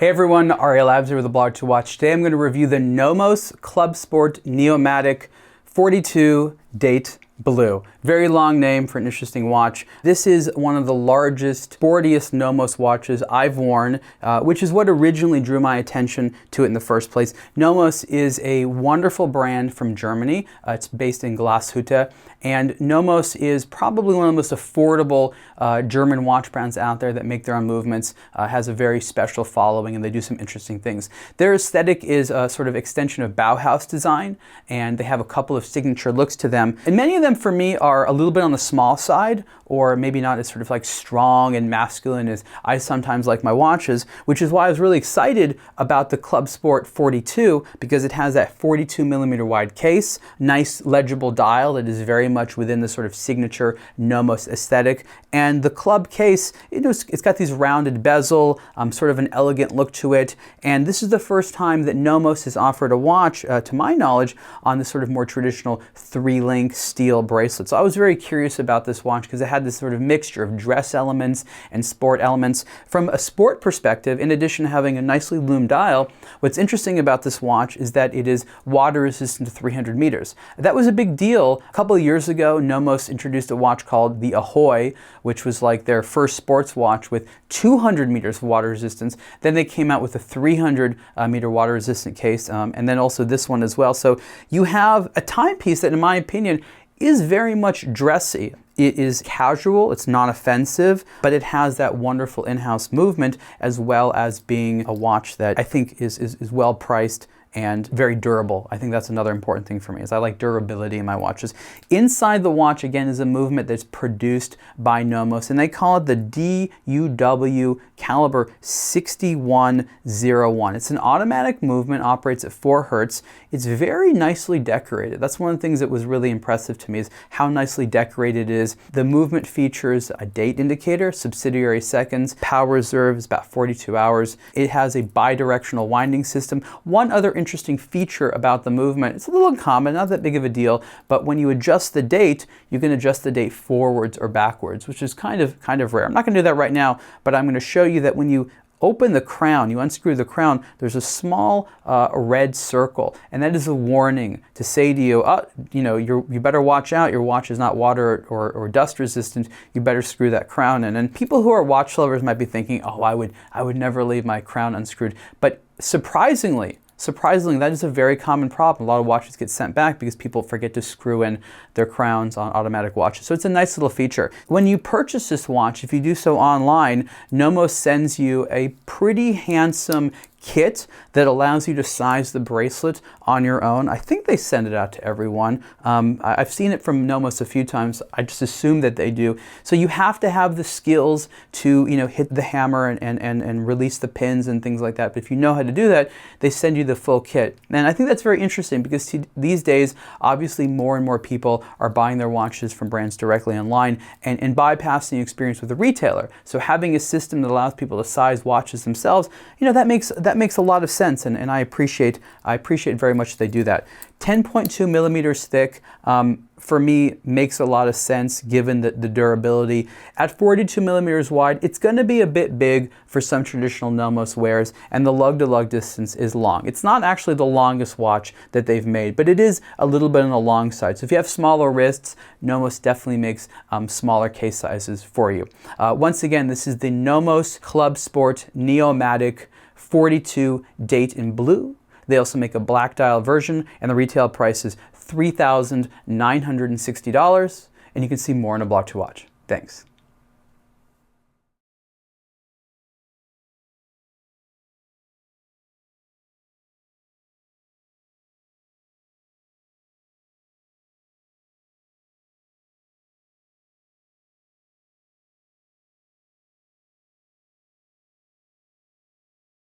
Hey everyone, Ariel Adams here with aBlogtoWatch. Today I'm going to review the Nomos Club Sport Neomatik 42 Date Blue. Very long name for an interesting watch. This is one of the largest, sportiest Nomos watches I've worn, which is what originally drew my attention to it in the first place. Nomos is a wonderful brand from Germany. It's based in Glashutte, and Nomos is probably one of the most affordable German watch brands out there that make their own movements, has a very special following, and they do some interesting things. Their aesthetic is a sort of extension of Bauhaus design, and they have a couple of signature looks to them. And many of them for me are a little bit on the small side, or maybe not as sort of like strong and masculine as I sometimes like my watches, which is why I was really excited about the Club Sport 42, because it has that 42mm wide case, nice legible dial that is very much within the sort of signature Nomos aesthetic. And the club case, it's got these rounded bezel, sort of an elegant look to it. And this is the first time that Nomos has offered a watch, to my knowledge, on this sort of more traditional 3-link steel bracelet. So I was very curious about this watch because it had this sort of mixture of dress elements and sport elements. From a sport perspective, in addition to having a nicely loomed dial, what's interesting about this watch is that it is water resistant to 300 meters. That was a big deal. A couple of years ago, Nomos introduced a watch called the Ahoy, which was like their first sports watch with 200 meters of water resistance. Then they came out with a 300 meter water resistant case, and then also this one as well. So you have a timepiece that, in my opinion, is very much dressy. It is casual, it's not offensive, but it has that wonderful in-house movement, as well as being a watch that I think is well priced and very durable. I think that's another important thing for me, is I like durability in my watches. Inside the watch, again, is a movement that's produced by Nomos, and they call it the DUW caliber 6101. It's an automatic movement, operates at 4 Hertz. It's very nicely decorated. That's one of the things that was really impressive to me, is how nicely decorated it is. The movement features a date indicator, subsidiary seconds, power reserve is about 42 hours. It has a bidirectional winding system. One other interesting feature about the movement, it's a little uncommon, not that big of a deal, but when you adjust the date, you can adjust the date forwards or backwards, which is kind of rare. I'm not going to do that right now, but I'm going to show you that when you open the crown, you unscrew the crown, there's a small red circle, and that is a warning to say to you, you better watch out, your watch is not water or dust resistant, you better screw that crown in. And people who are watch lovers might be thinking, oh, I would never leave my crown unscrewed. But surprisingly, that is a very common problem. A lot of watches get sent back because people forget to screw in their crowns on automatic watches. So it's a nice little feature. When you purchase this watch, if you do so online, Nomos sends you a pretty handsome kit that allows you to size the bracelet on your own. I think they send it out to everyone. I've seen it from Nomos a few times. I just assume that they do. So you have to have the skills to hit the hammer and release the pins and things like that. But if you know how to do that, they send you the full kit. And I think that's very interesting because these days, obviously more and more people are buying their watches from brands directly online and bypassing the experience with a retailer. So having a system that allows people to size watches themselves, that makes a lot of sense, and I appreciate very much that they do that. 10.2 millimeters thick, for me, makes a lot of sense given the durability. At 42 millimeters wide, it's going to be a bit big for some traditional Nomos wears, and the lug-to-lug distance is long. It's not actually the longest watch that they've made, but it is a little bit on the long side. So if you have smaller wrists, Nomos definitely makes smaller case sizes for you. Once again, this is the Nomos Club Sport Neomatik 42 Date in Blue. They also make a black dial version, and the retail price is $3,960, and you can see more on aBlogtoWatch. Thanks.